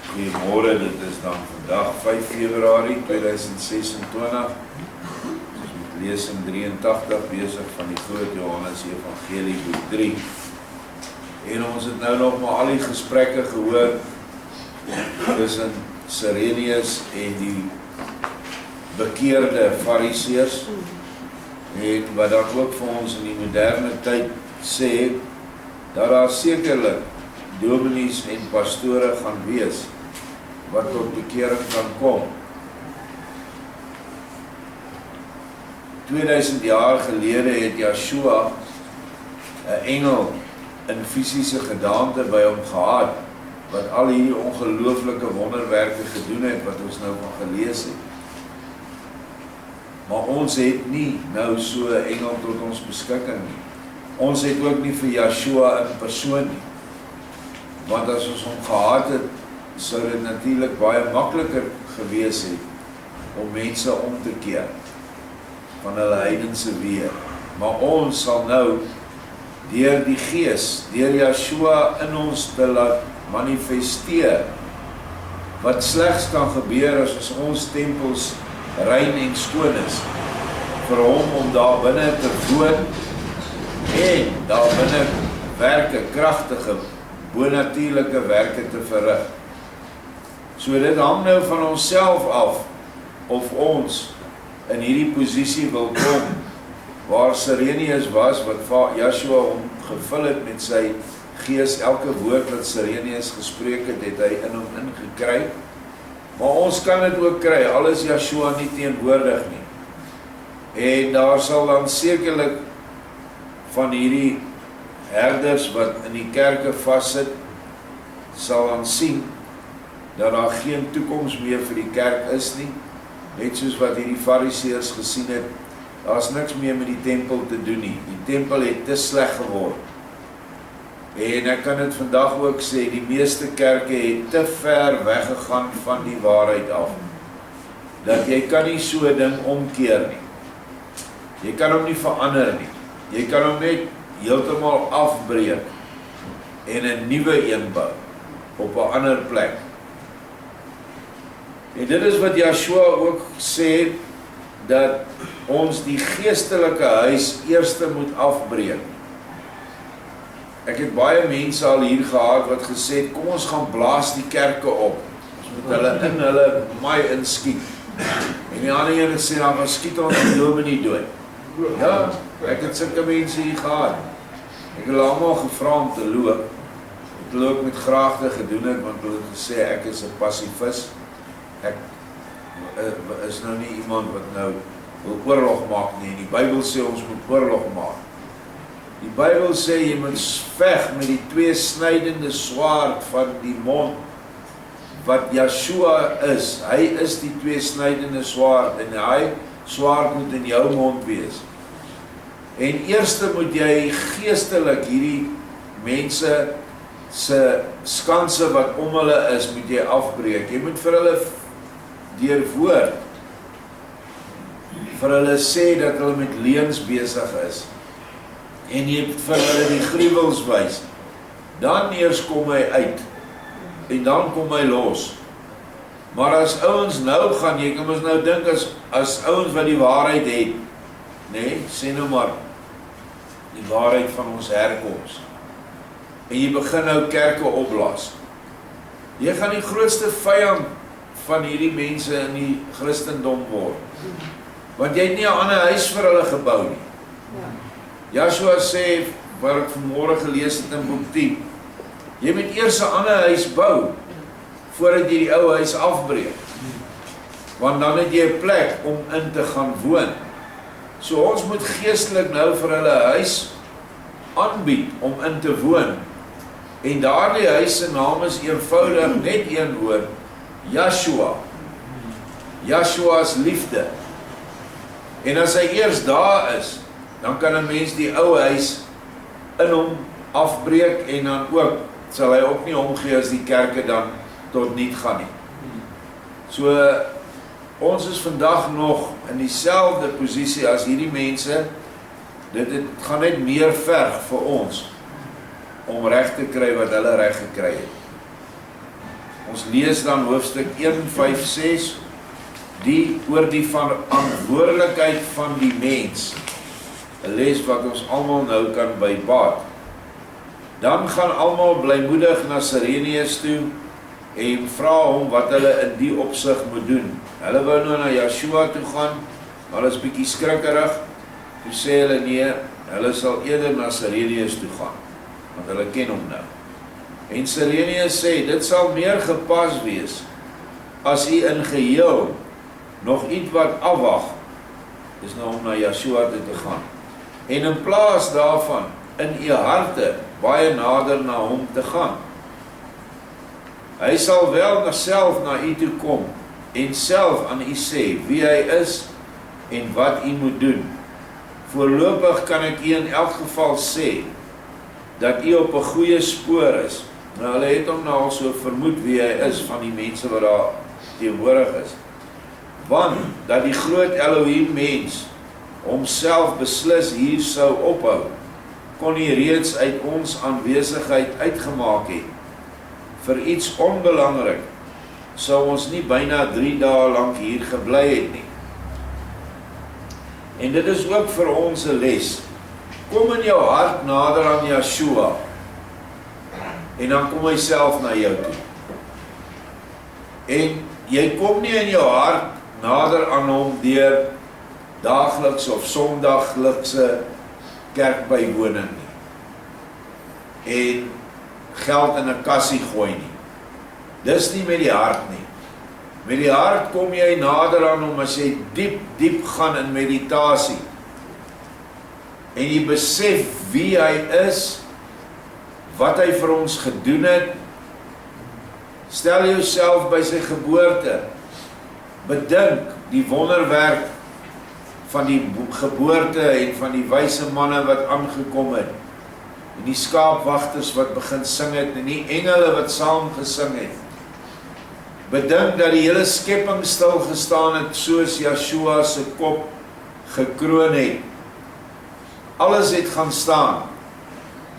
Goeiemôre, dit is dan vandag 5 Februarie 2026. Ons moet lees in 83 besig van die groot Johannes Evangelie boek 3. En ons het nou nog maar al die gesprekke gehoor tussen Sirenius en die bekeerde Fariseërs, en wat dan ook vir ons in die moderne tyd sê, dat daar sekerlik dominees en pastore gaan wees wat tot bekering kan kom. 2000 jaar gelede het Yeshua 'n engel in fisiese gedaante by hom gehad, wat al hierdie ongelooflike wonderwerke gedoen het, wat ons nou van gelees het. Maar ons het nie nou so 'n engel tot ons beskikking nie. Ons het ook nie vir Yeshua in persoon nie. Want as ons hom gehad het, sou dit natuurlik baie makliker gewees het om mense om te keer van hulle heidense weë. Maar ons sal nou deur die Gees, deur Yeshua in ons te laat manifesteer, wat slegs kan gebeur as ons tempels rein en skoon is, vir hom om daar binne te woon en daar binne werke, kragtige, bonatuurlike werke te verrig. So dit hang nou van onsself af, of ons in hierdie posisie wil kom, waar Sirenius was, wat Yeshua hom gevul het met sy Gees, elke woord wat Sirenius gespreek het, het hy in hom ingekry. Maar ons kan dit ook kry, al is Yeshua nie teenwoordig nie. En daar sal dan sekerlik van hierdie herders wat in die kerke vassit, sal dan sien dat daar geen toekoms meer vir die kerk is nie. Net soos wat hierdie Fariseërs gesien het, daar is niks meer met die tempel te doen nie. Die tempel het te sleg geword. En ek kan dit vandag ook sê, die meeste kerke het te ver weggegaan van die waarheid af. Dat jy kan nie so 'n ding omkeer nie. Jy kan hom nie verander nie. Jy kan hom net heeltemal afbreek en 'n nuwe een bou op 'n ander plek. En dit is wat Yeshua ook sê, dat ons die geestelike huis eerste moet afbreek. Ek het baie mense al hier gehad wat gesê het, kom ons gaan blaas die kerke op. Ons moet hulle in hulle maai inskiet. En die ander ene sê, dan skiet ons die dominee dood. Ja, ek het sulke mense hier gehad. Ek het hulle almal gevra om te loop. Ek het ook met graagte gedoen het, want hulle het gesê, ek is 'n passivist. Ek is nou nie iemand wat nou wil oorlog maak nie. Die Bybel sê ons moet oorlog maak. Die Bybel sê jy moet veg met die tweesnydende swaard van die mond, wat Yeshua is. Hy is die tweesnydende swaard, en hy swaard moet in jou mond wees. En eerste moet jy geestelik hierdie mense se skanse wat om hulle is, moet jy afbreek. Jy moet vir hulle deur woord vir hulle sê dat hulle met leuns besig is. En jy moet vir hulle die gruwels wys. Dan eers kom hy uit. En dan kom hy los. Maar as ouens nou gaan, jy kan ons nou dink as ouens wat die waarheid het, nee, sê nou maar, die waarheid van ons herkoms. En jy begin nou kerke opblaas. Jy gaan die grootste vyand van hierdie mense in die Christendom word. Want jy het nie 'n ander huis vir hulle gebou nie. Yeshua sê, wat ek vanmôre gelees het in boek 10, jy moet eers 'n ander huis bou, voordat jy die ou huis afbreek. Want dan het jy 'n plek om in te gaan woon. So ons moet geestelik nou vir hulle 'n huis aanbied om in te woon. En daardie huis se naam is eenvoudig net een woord, Yeshua. Yeshua's liefde. En as hy eers daar is, dan kan 'n mens die ou huis in hom afbreek, en dan ook sal hy ook nie omgee as die kerke dan tot niet gaan nie. So ons is vandag nog in dieselfde posisie as hierdie mense. Dit gaan net meer verg vir ons om reg te kry wat hulle reg gekry het. Ons lees dan hoofstuk 1:5-6, die oor die verantwoordelikheid van die mens, 'n les wat ons almal nou kan bybaat. Dan gaan almal blymoedig na Sireneus toe en vra hom wat hulle in die opsig moet doen. Hulle wou nou na Yeshua toe gaan, maar hulle is bietjie skrikkerig. Toe sê hulle nee, hulle sal eerder na Sireneus toe gaan, want hulle ken hom nou. En Sireneus sê, dit sal meer gepas wees, as u in geheel nog iets wat afwag, is nou om na Yeshua toe te gaan. En in plaas daarvan, in u harte, baie nader na hom te gaan. Hy sal wel self na u toe kom, en self aan u sê, wie hy is, en wat u moet doen. Voorlopig kan ek u in elk geval sê, dat u op 'n goeie spoor is. Nou, hulle het hom nou al so vermoed wie hy is, van die mense wat daar teenwoordig is. Want, dat die groot Elohim mens, homself beslis hier sou ophou, kon hy reeds uit ons aanwesigheid uitgemaak het. Vir iets onbelangrik, sou ons nie byna 3 dae lank hier gebly het nie. En dit is ook vir ons 'n les. Kom in jou hart nader aan Yeshua, en dan kom hy self na jou toe. En jy kom nie in jou hart nader aan hom deur daagliks of sondaglikse kerkbywoning nie. En geld in 'n kassie gooi nie. Dis nie met die hart nie. Met die hart kom jy nader aan hom as jy diep gaan in meditasie. En jy besef wie hy is, wat hy vir ons gedoen het. Stel jouself by sy geboorte. Bedink die wonderwerk van die geboorte en van die wyse manne wat aangekom het. En die skaapwagters wat begin sing het en die engele wat saam gesing het. Bedink dat die hele skepping stil gestaan het soos Yeshua se kop gekroon het. Alles het gaan staan.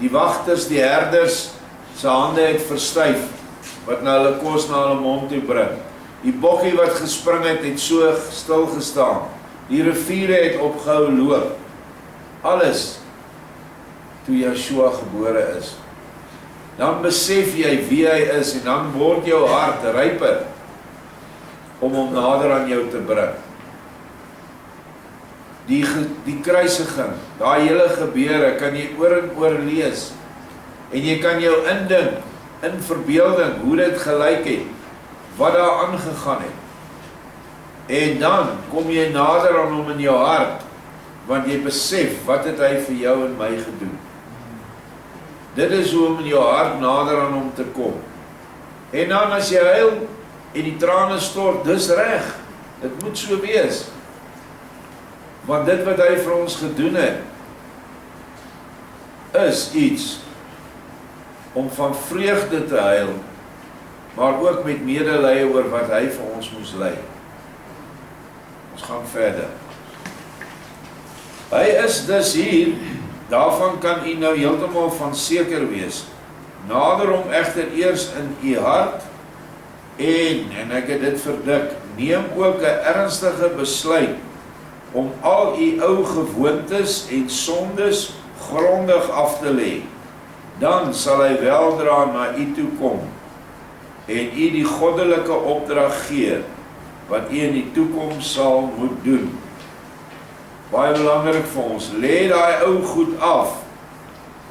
Die wagters, die herders, se hande het verstyf, wat na hulle kos na hulle mond toe bring. Die bokkie wat gespring het, het so stil gestaan. Die riviere het opgehou loop. Alles, toe Yeshua gebore is. Dan besef jy wie hy is, en dan word jou hart ryper, om hom nader aan jou te bring. Die kruisiging, daai hele gebeure, kan jy oor en oor lees, en jy kan jou indink, in verbeelding, hoe dit gelyk het, wat daar aangegaan het. En dan kom jy nader aan hom in jou hart, want jy besef, wat het hy vir jou en my gedoen. Dit is hoe om in jou hart nader aan hom te kom. En dan as jy huil, en die trane stort, dis reg, dit moet so wees. Want dit wat hy vir ons gedoen het, is iets om van vreugde te huil, maar ook met medelee oor wat hy vir ons moes ly. Ons gaan verder. Hy is dus hier, daarvan kan u nou heeltemal van seker wees. Nader hom egter eers in u hart, en ek het dit verdik, neem ook 'n ernstige besluit, om al u ou gewoontes en sondes grondig af te lê. Dan sal hy weldra na u toe kom, en u die goddelike opdrag gee, wat u in die toekoms sal moet doen. Baie belangrik vir ons, lê daai ou goed af.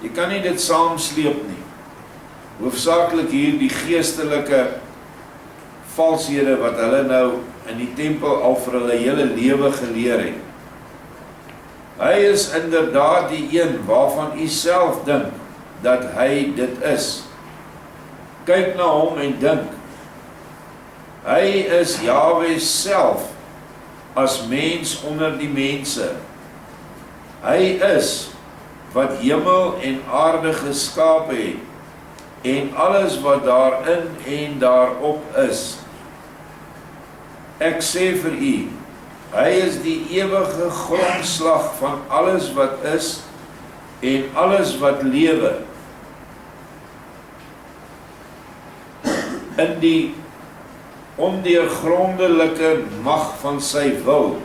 Jy kan nie dit saamsleep nie. Hoofsaaklik hier die geestelike valshede wat hulle nou in die tempel al vir hulle hele lewe geleer het. Hy is inderdaad die een waarvan u self dink dat hy dit is. Kyk na hom en dink. Hy is Jahwe self as mens onder die mense. Hy is wat hemel en aarde geskaap het en alles wat daarin en daarop is. Ek sê vir u, hy is die ewige grondslag van alles wat is en alles wat lewe. In die ondeurgrondelike mag van sy wil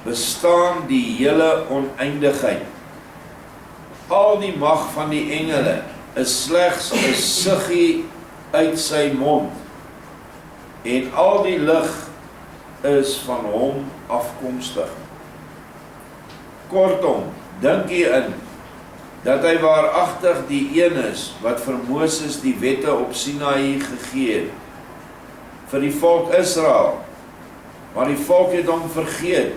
bestaan die hele oneindigheid. Al die mag van die engele is slegs 'n suggie uit sy mond, en al die lig is van hom afkomstig. Kortom, dink hierin dat hy waaragtig die een is wat vir Moses die wette op Sinaï gegee het vir die volk Israel, maar die volk het hom vergeet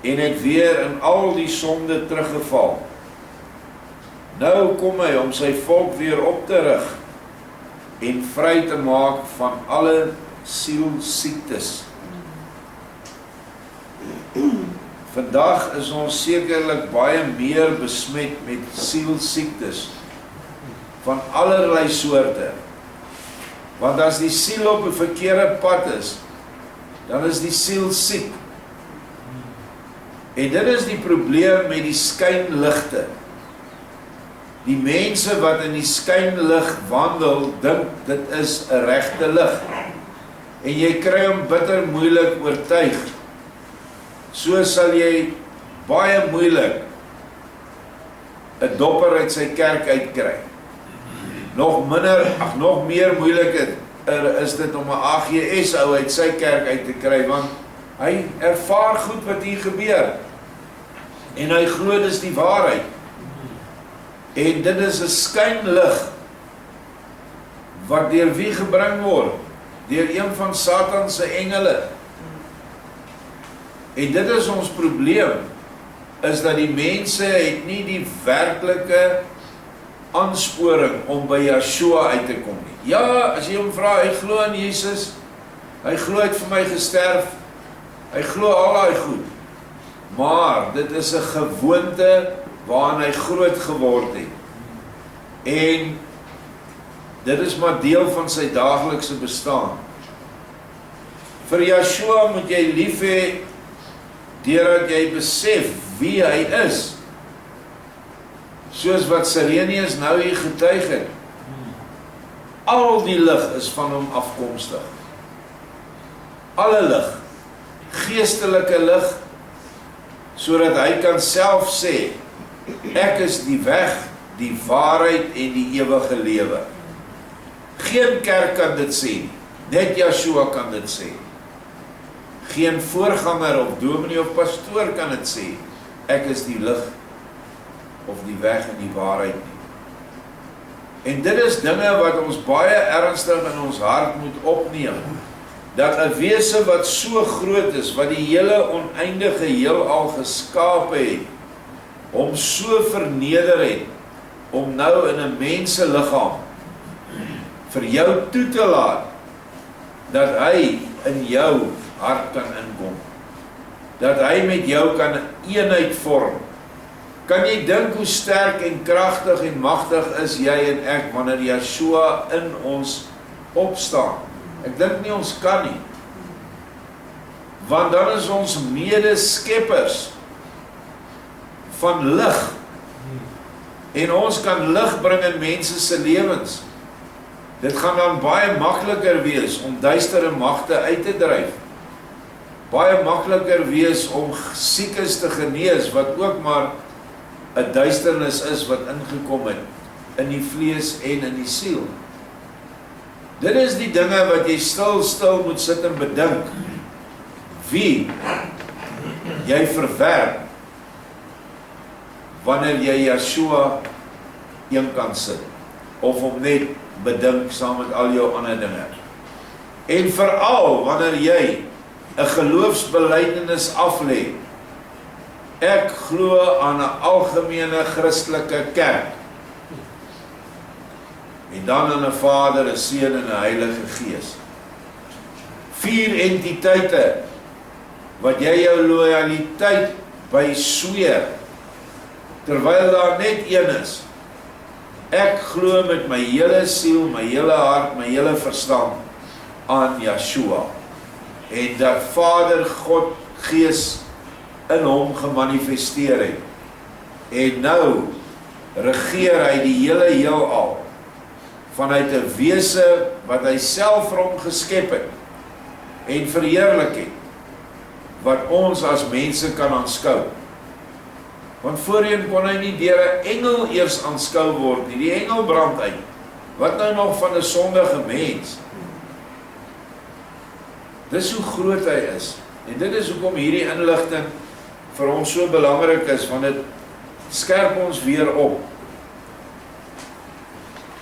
en het weer in al die sonde teruggeval. Nou kom hy om sy volk weer op te rig en vry te maak van alle sielsiektes. Vandag is ons sekerlik baie meer besmet met sielsiektes van allerlei soorte. Want as die siel op 'n verkeerde pad is, dan is die siel siek. En dit is die probleem met die skynligte. Die mense wat in die skynlig wandel, dink dit is 'n regte lig. En jy kry hom bitter moeilik oortuig. So sal jy baie moeilik 'n dopper uit sy kerk uitkry. Nog meer moeilik is dit om 'n AGS ou uit sy kerk uit te kry, want hy ervaar goed wat hier gebeur. En hy glo dis die waarheid. En dit is 'n skynlig wat deur wie gebring word? Deur een van Satan se engele. En dit is ons probleem, is dat die mense het nie die werklike aansporing om by Yeshua uit te kom nie. Ja, as jy hom vra, hy glo in Jesus, hy glo hy het vir my gesterf, hy glo al daai goed. Maar dit is 'n gewoonte waarin hy groot geword het. En dit is maar deel van sy daaglikse bestaan. Vir Yeshua moet jy lief hê deurdat jy besef wie hy is. Soos wat Sirenius nou hier getuig het. Al die lig is van hom afkomstig. Alle lig, geestelike lig, sodat hy kan self sê, ek is die weg, die waarheid en die ewige lewe. Geen kerk kan dit sê, net Yeshua kan dit sê. Geen voorganger of dominee of pastoor kan dit sê, ek is die lig of die weg en die waarheid nie. En dit is dinge wat ons baie ernstig in ons hart moet opneem, dat 'n wese wat so groot is, wat die hele oneindige heelal geskape het, hom so verneder het, om nou in 'n menseliggaam vir jou toe te laat, dat hy in jou hart kan inkom, dat hy met jou kan 'n eenheid vorm. Kan jy dink hoe sterk en kragtig en magtig is jy en ek, wanneer Yeshua in ons opstaan? Ek dink nie ons kan nie, want dan is ons medeskeppers van lig, en ons kan lig bring in mense se lewens. Dit gaan dan baie makliker wees om duistere magte uit te dryf, baie makliker wees om siekes te genees, wat ook maar 'n duisternis is wat ingekom het in die vlees en in die siel. Dit is die dinge wat jy stil moet sit en bedink. Wie jy verwerp wanneer jy Yeshua een kan sit, of hom net bedink saam met al jou ander dinge. En veral wanneer jy 'n geloofsbelijdenis aflê, ek glo aan 'n algemene Christelike kerk, en dan aan 'n Vader, 'n Seun en 'n Heilige Gees. 4 entiteite wat jy jou loyaliteit by sweer, terwyl daar net een is. Ek glo met my hele siel, my hele hart, my hele verstand aan Yeshua, en dat Vader God Gees in hom gemanifesteer het. En nou regeer hy die hele heelal vanuit 'n wese wat hy self vir hom geskep het en verheerlik het, wat ons as mense kan aanskou. Want voorheen kon hy nie deur 'n engel eers aanskou word nie, die engel brand uit. Wat nou nog van 'n sondige mens? Dis hoe groot hy is. En dit is hoekom hierdie inligting vir ons so belangrik is, want dit skerp ons weer op.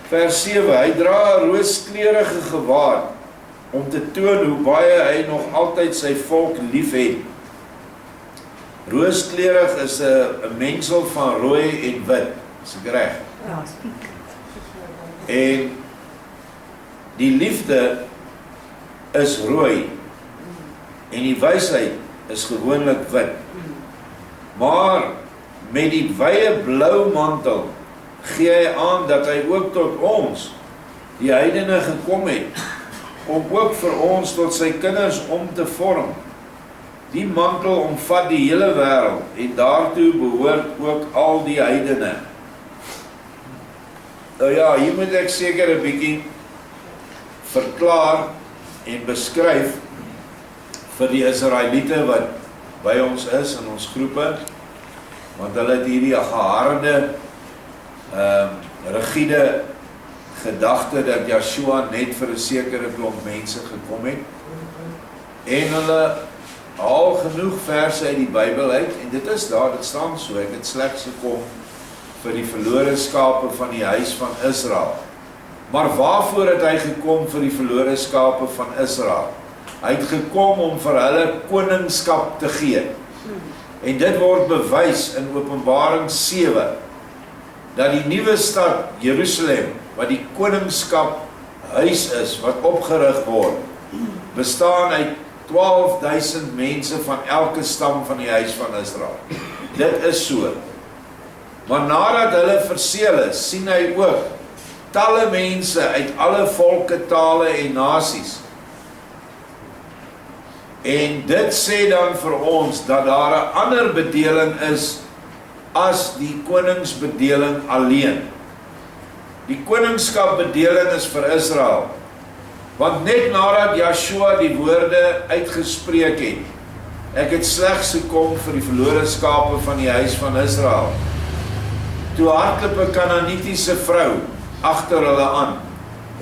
Vers 7, hy dra 'n rooskleurige gewaad om te toon hoe baie hy nog altyd sy volk lief het. Rooskleurig is 'n mengsel van rooi en wit, is ek reg? Ja, spiek. En die liefde is rooi en die wysheid is gewoonlik wit. Maar met die wye blou mantel gee hy aan dat hy ook tot ons, die heidene, gekom het, om ook vir ons tot sy kinders om te vorm. Die mantel omvat die hele wêreld en daartoe behoort ook al die heidene. Nou ja, hier moet ek seker 'n bietjie verklaar en beskryf vir die Israeliete wat by ons is in ons groepe, want hulle het hierdie geharde, rigide gedagte dat Yeshua net vir 'n sekere klomp mense gekom het, en hulle haal genoeg verse uit die Bybel uit, en dit is daar, dit staan so, ek het slegs gekom vir die verlore skape van die huis van Israel. Maar waarvoor het hy gekom vir die verlore skape van Israel? Hy het gekom om vir hulle koningskap te gee. En dit word bewys in Openbaring 7, dat die nuwe stad Jerusalem, wat die koningskap huis is, wat opgerig word, bestaan uit 12.000 mense van elke stam van die huis van Israel. Dit is so. Maar nadat hulle verseël is, sien hy ook talle mense uit alle volke, tale en nasies. En dit sê dan vir ons dat daar 'n ander bedeling is as die koningsbedeling alleen. Die koningskapbedeling is vir Israel. Want net nadat Yeshua die woorde uitgespreek het, ek het slegs gekom vir die verlore skape van die huis van Israel, toe hardloop 'n Kanaanitiese vrou agter hulle aan,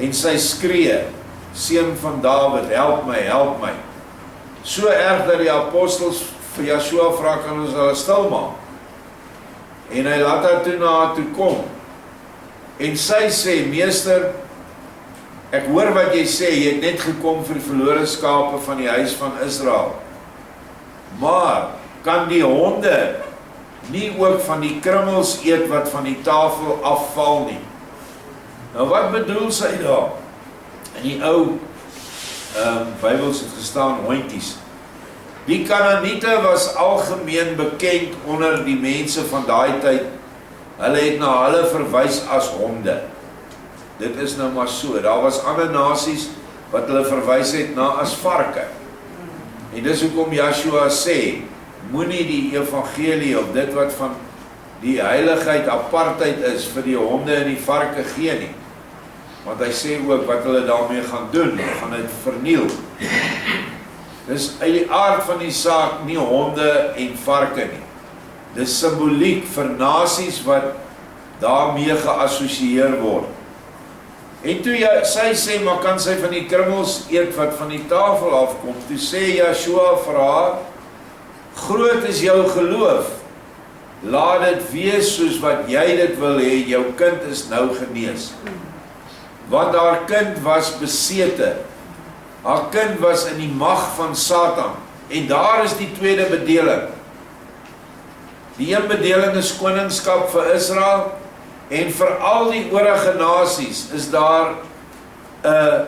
en sy skree, seun van Dawid, help my, help my. So erg dat die apostels vir Yeshua vra, kan ons hulle stil maak? En hy laat haar toe na haar toe kom. En sy sê, meester, ek hoor wat jy sê, jy het net gekom vir die verlore skape van die huis van Israel. Maar kan die honde nie ook van die krummels eet wat van die tafel afval nie? Nou wat bedoel sy daar? In die ou Bybels het gestaan hondjies. Die Kanaaniete was algemeen bekend onder die mense van daai tyd. Hulle het na hulle verwys as honde. Dit is nou maar so. Daar was ander nasies wat hulle verwys het na as varke. En dis hoekom Yeshua sê, moenie die evangelie of dit wat van die heiligheid apartheid is vir die honde en die varke gee nie. Want hy sê ook wat hulle daarmee gaan doen, hulle gaan dit verniel. Dis uit die aard van die saak nie honde en varke nie. Dis simboliek vir nasies wat daarmee geassosieer word. En toe sy sê, maar kan sy van die krummels eet wat van die tafel afkom? Toe sê Yeshua vir haar, groot is jou geloof, laat dit wees soos wat jy dit wil hê, jou kind is nou genees. Want haar kind was besete, haar kind was in die mag van Satan, en daar is die tweede bedeling. Die een bedeling is koningskap vir Israel, en vir al die oorige nasies is daar 'n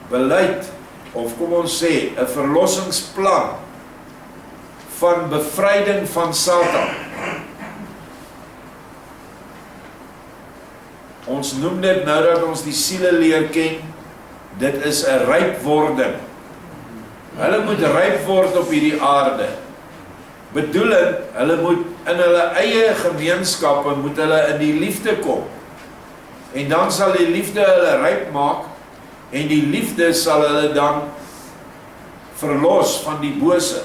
beleid, of kom ons sê, 'n verlossingsplan van bevryding van Satan. Ons noem dit nou dat ons die siele leer ken, dit is 'n rypwording. Hulle moet ryp word op hierdie aarde. Bedoelend, hulle moet in hulle eie gemeenskappe moet hulle in die liefde kom. En dan sal die liefde hulle ryp maak, en die liefde sal hulle dan verlos van die bose.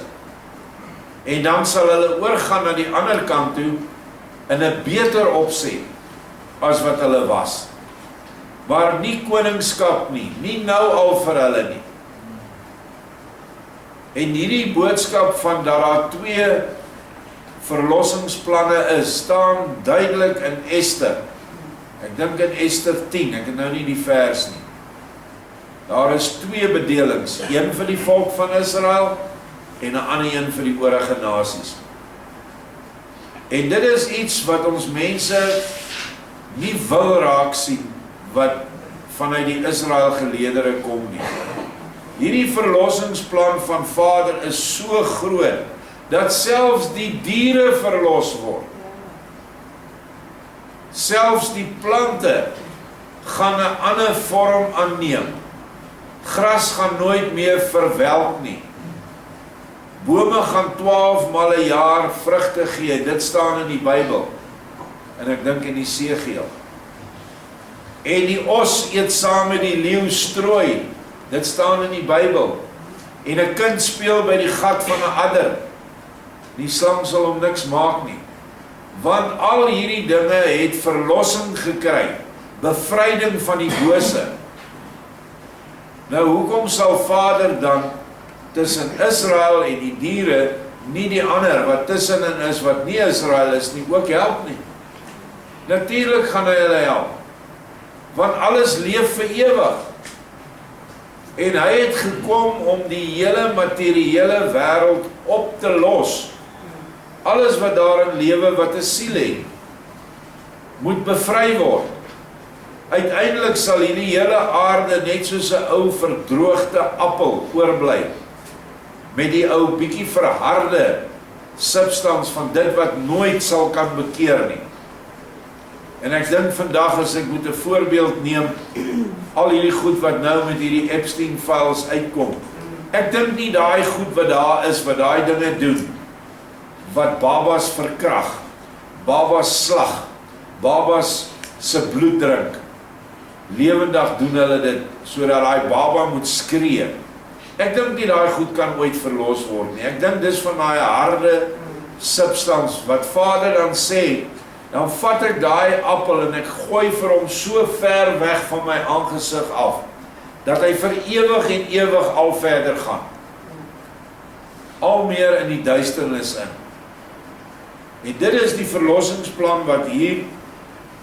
En dan sal hulle oorgaan na die ander kant toe, in 'n beter opset, as wat hulle was. Maar nie koningskap nie nou al vir hulle nie. En hierdie boodskap van dat daar 2 verlossingsplanne is, staan duidelik in Ester. Ek dink in Ester 10, ek het nou nie die vers nie. Daar is 2 bedelings, een vir die volk van Israel, en 'n ander een vir die oorige nasies. En dit is iets wat ons mense nie wil raak sien, wat vanuit die Israel geleedere kom nie. Hierdie verlossingsplan van Vader is so groot, dat selfs die diere verlos word. Selfs die plante gaan 'n ander vorm aanneem. Gras gaan nooit meer verwelk nie. Bome gaan 12 maal 'n jaar vrugte gee, dit staan in die Bybel. En ek dink in Esegiel. En die os eet saam met die leeu strooi, dit staan in die Bybel. En 'n kind speel by die gat van 'n adder. Die slang sal hom niks maak nie. Want al hierdie dinge het verlossing gekry, bevryding van die bose. Nou hoekom sal Vader dan tussen Israel en die diere nie die ander wat tussenin is wat nie Israel is nie ook help nie? Natuurlik gaan hy hulle help, want alles leef vir ewig. En hy het gekom om die hele materiële wêreld op te los. Alles wat daarin lewe wat 'n siel het, moet bevry word. Uiteindelik sal hierdie hele aarde net soos 'n ou verdroogde appel oorbly, met die ou bietjie verharde substans van dit wat nooit sal kan bekeer nie. En ek dink vandag as ek moet 'n voorbeeld neem, al hierdie goed wat nou met hierdie Epstein files uitkom, ek dink nie daai goed wat daar is, wat daai dinge doen, wat babas verkrag, babas slag, babas se bloed drink, lewendig doen hulle dit, sodat daai baba moet skree. Ek dink nie daai goed kan ooit verlos word nie. Ek dink dis van daai harde substans, wat Vader dan sê, dan vat ek daai appel en ek gooi vir hom so ver weg van my aangesig af, dat hy vir ewig en ewig al verder gaan. Al meer in die duisternis in. En dit is die verlossingsplan wat hier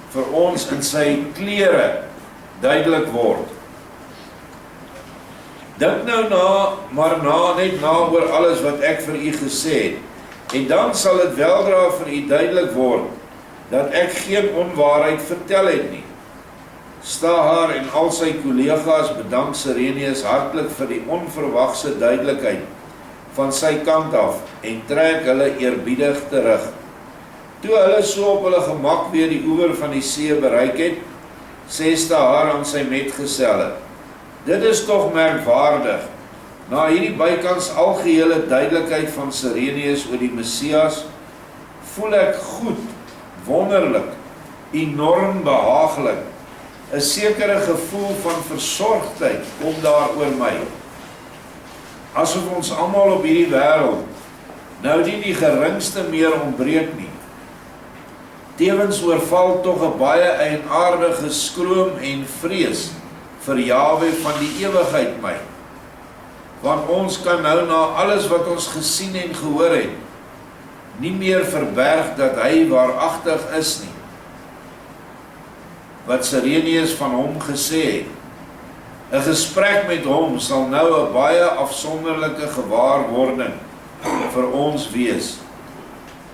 vir ons in sy klere duidelik word. Dink nou net na oor alles wat ek vir u gesê het, en dan sal dit weldra vir u duidelik word, dat ek geen onwaarheid vertel het nie. Stahar en al sy kollegas bedank Sirenius hartlik vir die onverwagse duidelikheid van sy kant af, en trek hulle eerbiedig terug. Toe hulle so op hulle gemak weer die oewer van die see bereik het, sê Stahar aan sy metgeselle, dit is tog merkwaardig, na hierdie bykans algehele duidelikheid van Sirenius oor die Messias, voel ek goed, wonderlik, enorm behaaglik, 'n sekere gevoel van versorgdheid kom daar oor my. Asof ons almal op hierdie wêreld nou nie die geringste meer ontbreek nie. Tevens oorval tog 'n baie eienaardige skroom en vrees vir Jahwe van die ewigheid my. Want ons kan nou na alles wat ons gesien en gehoor het, nie meer verberg dat hy waaragtig is nie. Wat Sirenius van hom gesê het, 'n gesprek met hom sal nou 'n baie afsonderlike gewaarwording vir ons wees.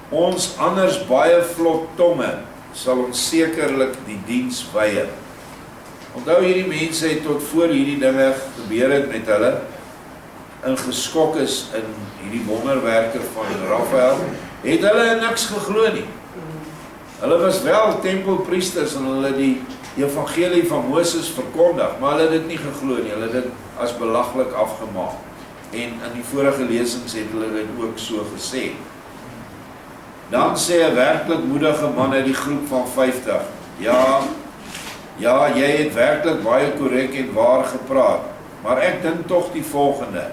Ons anders baie vlot tonge sal ons sekerlik die diens weier. Onthou hierdie mense het tot voor hierdie dinge gebeur het met hulle, in geskok is in hierdie wonderwerke van Raphael, het hulle niks geglo nie. Hulle was wel tempelpriesters en hulle die evangelie van Moses verkondig, maar hulle het dit nie geglo nie, hulle het dit as belaglik afgemaak. En in die vorige lesings het hulle dit ook so gesê. Dan sê 'n werklik moedige man uit die groep van 50, ja, Ja, jy het werklik baie korrek en waar gepraat, maar ek dink tog die volgende.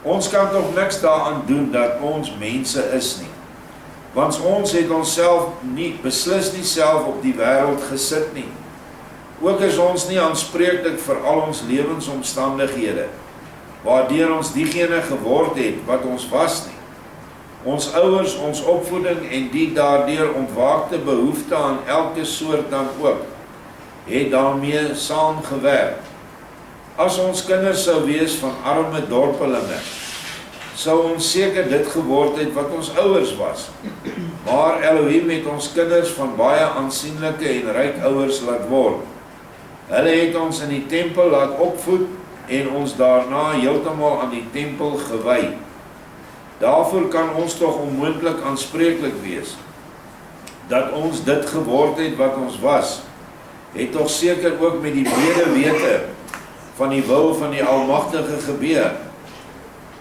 Ons kan tog niks daaraan doen dat ons mense is nie. Want ons het onsself beslis nie self op die wêreld gesit nie. Ook is ons nie aanspreeklik vir al ons lewensomstandighede, waardeur ons diegene geword het wat ons was nie. Ons ouers, ons opvoeding en die daardeur ontwaakte behoefte aan elke soort dan ook, het daarmee saamgewerk. As ons kinders sou wees van arme dorpelinge, sou ons seker dit geword het wat ons ouers was. Maar Elohim het ons kinders van baie aansienlike en ryk ouers laat word. Hulle het ons in die tempel laat opvoed en ons daarna heeltemal aan die tempel gewy. Daarvoor kan ons tog onmoontlik aanspreeklik wees. Dat ons dit geword het wat ons was, het tog seker ook met die brede wete van die wil van die Almagtige gebeur.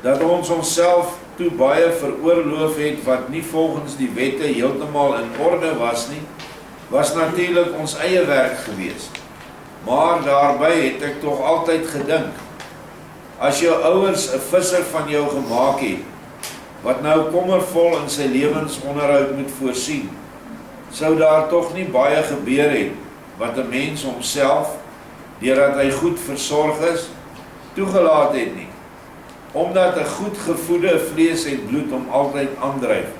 Dat ons onsself toe baie veroorloof het wat nie volgens die wette heeltemal in orde was nie, was natuurlik ons eie werk gewees. Maar daarby het ek tog altyd gedink, as jou ouers 'n visser van jou gemaak het, wat nou kommervol in sy lewensonderhoud moet voorsien, sou daar tog nie baie gebeur het, wat 'n mens homself, deurdat hy goed versorg is, toegelaat het nie, omdat 'n goed gevoede vlees en bloed hom altyd aandryf.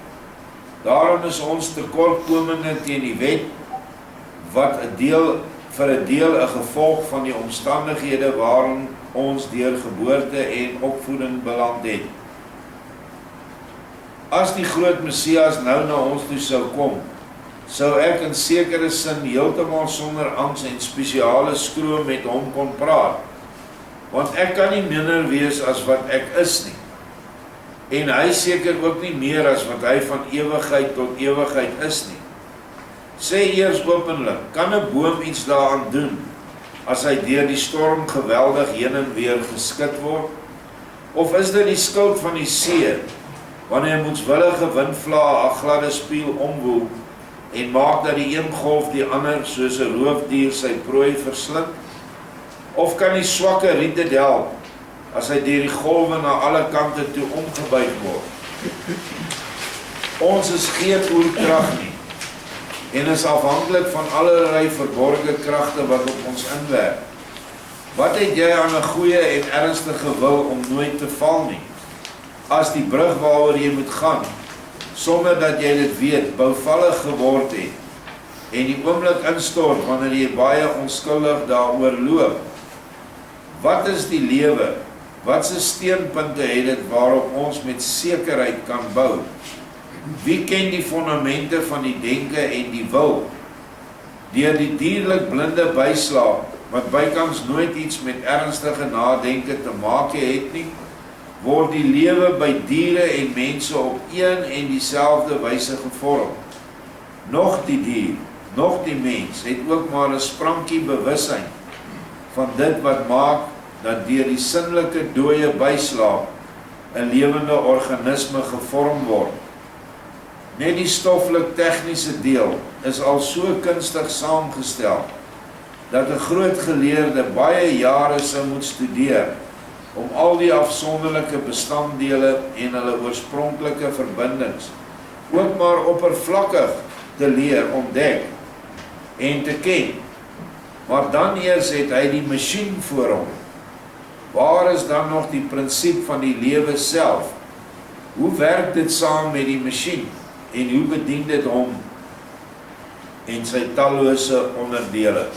Daarom is ons tekortkomende teen die wet, wat vir 'n deel 'n gevolg van die omstandighede waarin ons deur geboorte en opvoeding beland het. As die groot Messias nou na ons toe sou kom, sou ek in sekere sin heeltemal sonder angs en spesiale skroom met hom kon praat, want ek kan nie minder wees as wat ek is nie, en hy seker ook nie meer as wat hy van ewigheid tot ewigheid is nie. Sê eers openlik, kan 'n boom iets daaraan doen, as hy deur die storm geweldig heen en weer geskit word? Of is dit die skuld van die see, wanneer moedswillige windvlae 'n gladde spieël omwoel, en maak dat die een golf die ander soos 'n roofdier sy prooi verslind? Of kan die swakke riete delp, as hy deur die golwe na alle kante toe omgebuig word? Ons is geen oerkrag nie, en is afhanklik van allerlei verborgde kragte wat op ons inwerk. Wat het jy aan 'n goeie en ernstige wil om nooit te val nie? As die brug waaroor jy moet gaan, sonder dat jy dit weet, bouvallig geword het, en die oomblik instort wanneer jy baie onskuldig daaroor loop. Wat is die lewe? Watse steunpunte het dit waarop ons met sekerheid kan bou? Wie ken die fondamente van die denke en die wil? Deur die dierlik blinde byslaap, wat bykans nooit iets met ernstige nadenke te maak het nie, word die lewe by diere en mense op een en dieselfde wyse gevorm. Nog die dier, nog die mens, het ook maar 'n sprankie bewussyn van dit wat maak dat deur die sinnelike dooie byslaap 'n lewende organisme gevorm word. Net die stoffelik tegniese deel is al so kunstig saamgestel, dat 'n groot geleerde baie jare sou moet studeer, om al die afsonderlike bestanddele en hulle oorspronklike verbindings ook maar oppervlakkig te leer ontdek en te ken. Maar dan eers het hy die masjien voor hom. Waar is dan nog die prinsip van die lewe self? Hoe werk dit saam met die masjien en hoe bedien dit hom en sy tallose onderdele?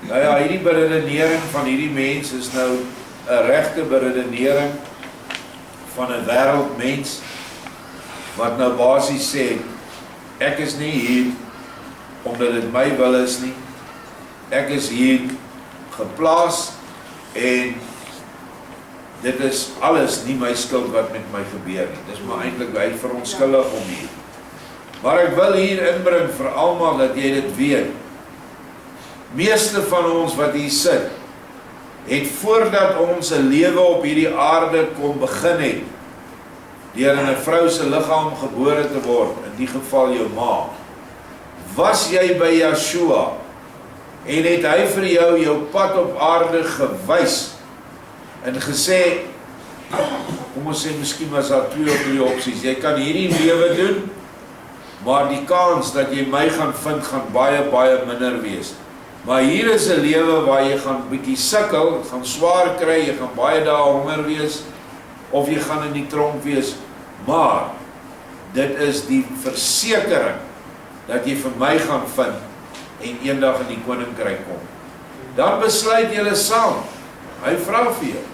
Nou ja, hierdie beredenering van hierdie mens is nou 'n regte beredenering van 'n wêreldmens wat nou basies sê, ek is nie hier omdat dit my wil is nie. Ek is hier geplaas en dit is alles nie my skuld wat met my gebeur nie. Dis maar eintlik hy verontskuldig om hier. Maar ek wil hier inbring vir almal dat jy dit weet. Meeste van ons wat hier sit, het voordat ons 'n lewe op hierdie aarde kon begin het, deur in 'n vrou se liggaam gebore te word, in die geval jou ma, was jy by Yeshua, En het hy vir jou pad op aarde gewys en gesê, kom ons sê, miskien was daar 2 of 3 opsies. Jy kan hierdie lewe doen, maar die kans dat jy my gaan vind, gaan baie, baie minder wees. Maar hier is 'n lewe waar jy gaan bietjie sukkel, gaan swaar kry, jy gaan baie dae honger wees, of jy gaan in die tronk wees, maar dit is die versekering dat jy vir my gaan vind en eendag in die koninkryk kom. Dan besluit julle saam. Hy vra vir jou.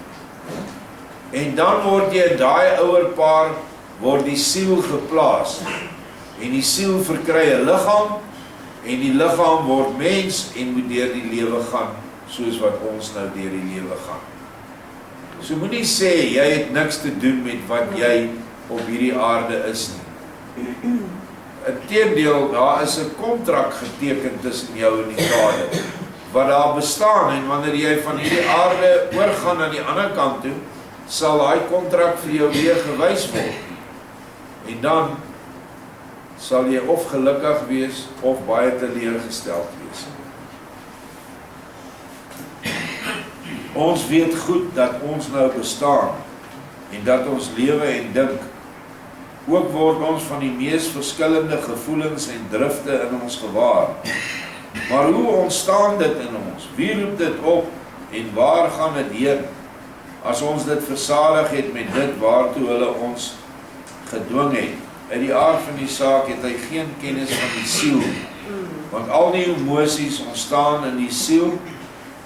En dan word jy in daai ouerpaar, word die siel geplaas. En die siel verkry 'n liggaam, en die liggaam word mens en moet deur die lewe gaan, soos wat ons nou deur die lewe gaan. So moenie sê, jy het niks te doen met wat jy op hierdie aarde is nie. Inteendeel, daar is 'n kontrak geteken tussen jou en die Vader, wat daar bestaan, en wanneer jy van hierdie aarde oorgaan aan die ander kant toe, sal daai kontrak vir jou weer gewys word. En dan sal jy of gelukkig wees, of baie teleurgesteld wees. Ons weet goed dat ons nou bestaan, en dat ons lewe en dink. Ook word ons van die mees verskillende gevoelens en drifte in ons gewaar. Maar hoe ontstaan dit in ons? Wie roep dit op, en waar gaan dit heen? As ons dit versadig het met dit waartoe hulle ons gedwing het. In die aard van die saak het hy geen kennis van die siel, want al die emosies ontstaan in die siel,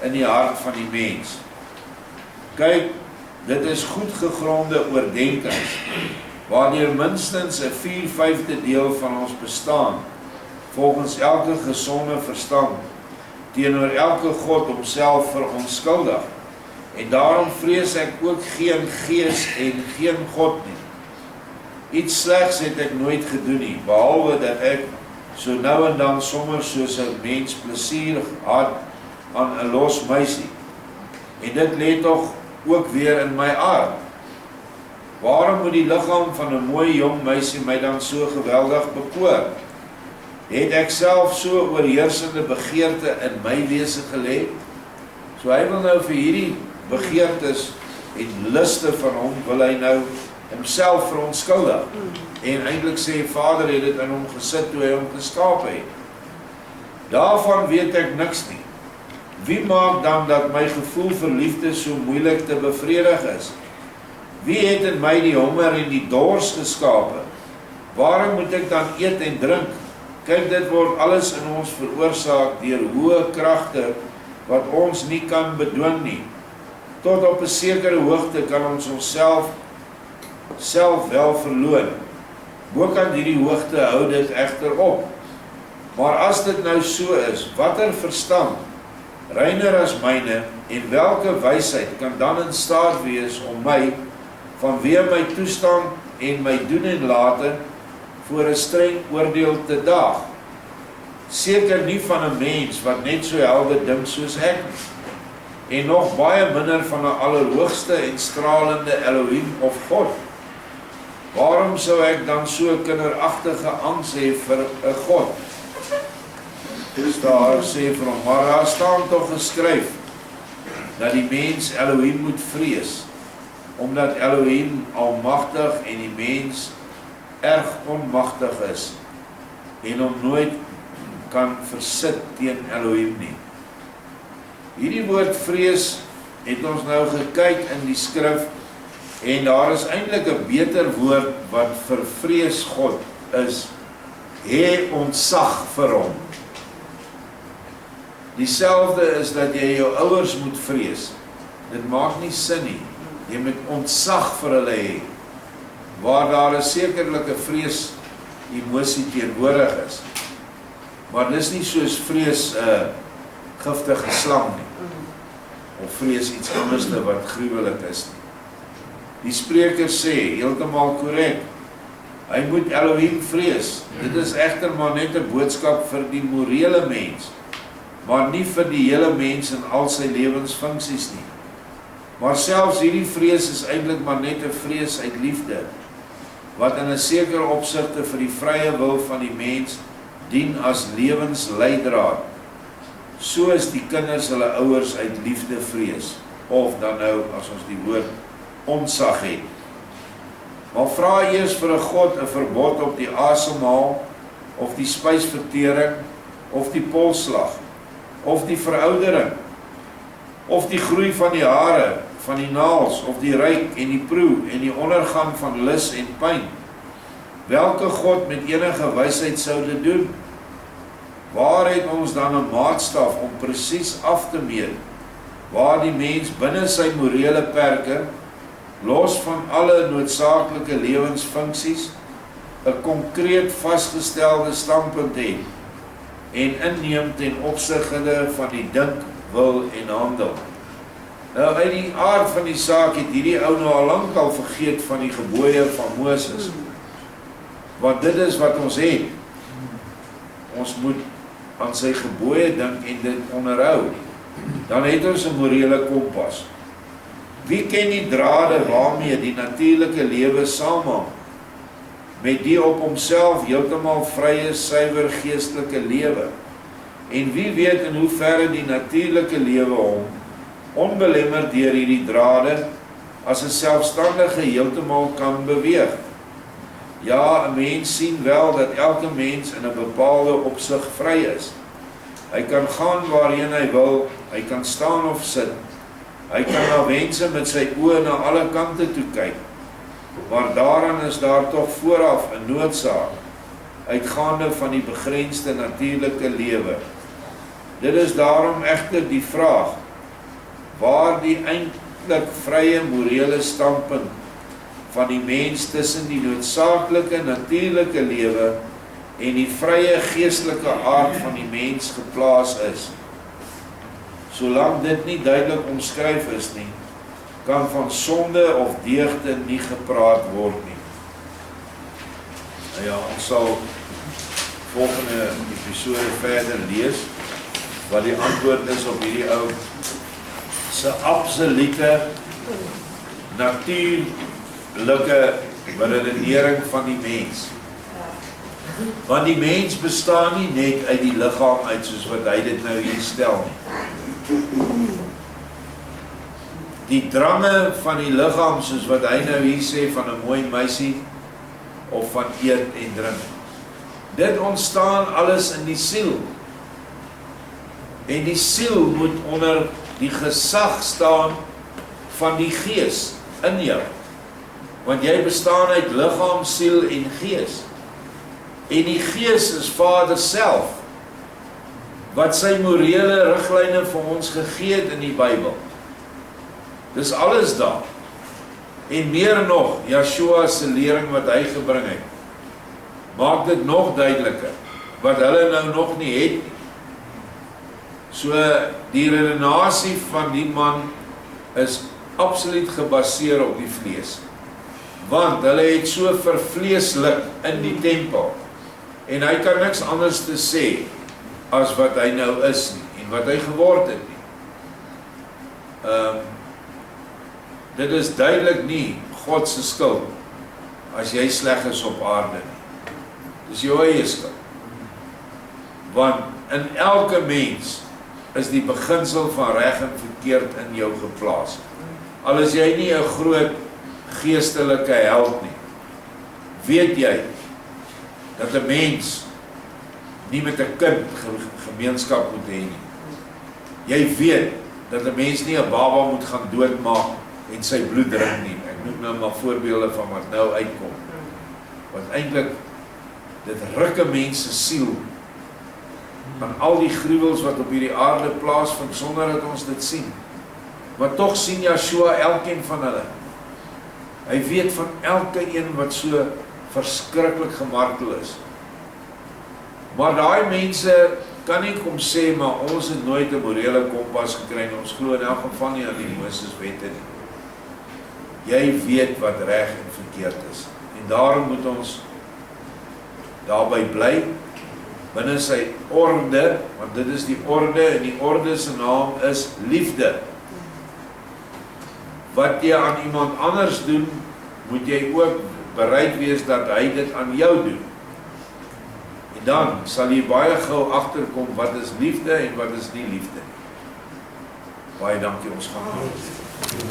in die hart van die mens. Kyk, dit is goed gegronde oordenkings, waardeur minstens 'n 4/5 deel van ons bestaan, volgens elke gesonde verstand, teenoor elke God homself verontskuldig. En daarom vrees ek ook geen gees en geen God nie. Iets slegs het ek nooit gedoen nie, behalwe dat ek so nou en dan sommer soos 'n mens plesier had aan 'n los meisie. En dit lê tog ook weer in my aard. Waarom moet die liggaam van 'n mooi jong meisie my dan so geweldig bekoor? Het ek self so oorheersende begeerte in my wese gelê? So hy wil nou vir hierdie begeertes en luste van hom, wil hy nou homself verontskuldig. En eintlik sê Vader het dit in hom gesit toe hy hom geskaap het. Daarvan weet ek niks nie. Wie maak dan dat my gevoel vir liefde so moeilik te bevredig is? Wie het in my die honger en die dors geskape? Waarom moet ek dan eet en drink? Kyk, dit word alles in ons veroorsaak deur hoë kragte wat ons nie kan bedwing nie. Tot op 'n sekere hoogte kan ons onsself wel verloon. Bokant hierdie hoogte hou dit egter op. Maar as dit nou so is, watter verstand, reiner as myne, en welke wysheid kan dan in staat wees om my, vanweë my toestand en my doen en late, voor 'n streng oordeel te daag? Seker nie van 'n mens wat net so helder dink soos ek nie, en nog baie minder van 'n allerhoogste en stralende Elohim of God. Waarom sou ek dan so kinderagtige angs hê vir 'n God? Dus daar sê vir hom, maar daar staan tog geskryf, dat die mens Elohim moet vrees, omdat Elohim almagtig en die mens erg onmagtig is, en hom nooit kan versit teen Elohim nie. Hierdie woord vrees het ons nou gekyk in die skrif, en daar is eintlik 'n beter woord wat vir vrees God is, hê ontzag vir hom. Dieselfde is dat jy jou ouers moet vrees. Dit maak nie sin nie. Jy moet ontzag vir hulle hê, waar daar 'n sekerlike vrees emosie teenwoordig is. Maar dis nie soos vrees 'n giftige slang nie, of vrees iets anders wat gruwelik is nie. Die spreker sê, heeltemal korrek, hy moet Elohim vrees. Dit is egter maar net 'n boodskap vir die morele mens, maar nie vir die hele mens in al sy lewensfunksies nie. Maar selfs hierdie vrees is eintlik maar net 'n vrees uit liefde, wat in 'n sekere opsigte vir die vrye wil van die mens dien as lewensleidraad. so is die kinders hulle ouers uit liefde vrees, of dan nou, as ons die woord ontzag het. Maar vra eers vir 'n God 'n verbod op die asemhaal, of die spysvertering, of die polsslag, of die veroudering, of die groei van die hare, van die naels, of die ryk en die proe, en die ondergang van lus en pyn. Welke God met enige wysheid sou dit doen? Waar het ons dan 'n maatstaf om presies af te meet, waar die mens binne sy morele perke, los van alle noodsaaklike lewensfunksies, 'n konkreet vasgestelde standpunt het, en inneem ten opsigte van die dink, wil en handel. Nou, uit die aard van die saak het hierdie ou nou al lank al vergeet van die gebooie van Moses. Want dit is wat ons het. Ons moet aan sy gebooie dink en dit onderhou. Dan het ons 'n morele kompas. Wie ken die drade waarmee die natuurlike lewe saamhang, met die op homself heeltemal vrye, suiwer geestelike lewe? En wie weet in hoeverre die natuurlike lewe hom, onbelemmerd deur hierdie drade, as 'n selfstandige heeltemal kan beweeg? Ja, 'n mens sien wel dat elke mens in 'n bepaalde opsig vry is. Hy kan gaan waarheen hy wil, hy kan staan of sit, hy kan na wense met sy oë na alle kante toe kyk, maar daaraan is daar tog vooraf 'n noodsaak, uitgaande van die begrensde natuurlike lewe. Dit is daarom egter die vraag, waar die eintlik vrye morele standpunt van die mens tussen die noodsaaklike natuurlike lewe en die vrye geestelike aard van die mens geplaas is. Solank dit nie duidelik omskryf is nie, kan van sonde of deugde nie gepraat word nie. Nou ja, ons sal volgende episode verder lees, wat die antwoord is op hierdie ou se absolute natuurlike beredenering van die mens. Want die mens bestaan nie net uit die liggaam uit, soos wat hy dit nou hier stel nie. Die drange van die liggaam, soos wat hy nou hier sê, van 'n mooi meisie, of van eet en drink. Dit ontstaan alles in die siel. En die siel moet onder die gesag staan van die gees in jou. Want jy bestaan uit liggaam, siel en gees. En die gees is Vader self, wat sy morele riglyne vir ons gegee het in die Bybel. Dis alles daar. En meer nog, Yeshua se lering wat hy gebring het, maak dit nog duideliker, wat hulle nou nog nie het. So, die redenasie van die man is absoluut gebaseer op die vlees. Want hulle het so vervleeslik in die tempel, en hy kan niks anders te sê, as wat hy nou is nie, en wat hy geword het nie. Dit is duidelik nie God se skuld, as jy sleg is op aarde nie. Dis jou eie skuld. Want in elke mens is die beginsel van reg en verkeerd in jou geplaas. Al is jy nie 'n groot geestelike held nie, weet jy dat 'n mens nie met 'n kind gemeenskap moet hê nie. Jy weet dat 'n mens nie 'n baba moet gaan doodmaak en sy bloed drink nie. Ek noem nou maar voorbeelde van wat nou uitkom. Want eintlik, dit ruk 'n mens se siel van al die gruwels wat op hierdie aarde plaasvind, sonder dat ons dit sien. Maar tog sien Yeshua elkeen van hulle. Hy weet van elke een wat so verskriklik gemartel is. Maar daai mense kan nie kom sê, maar ons het nooit 'n morele kompas gekry en ons glo in elk geval nie aan die Moseswette nie. Jy weet wat reg en verkeerd is. En daarom moet ons daarby bly, binne sy orde, want dit is die orde, en die orde se naam is liefde. Wat jy aan iemand anders doen, moet jy ook bereid wees dat hy dit aan jou doen. En dan sal jy baie gou agterkom wat is liefde en wat is nie liefde nie. Baie dankie, ons gaan.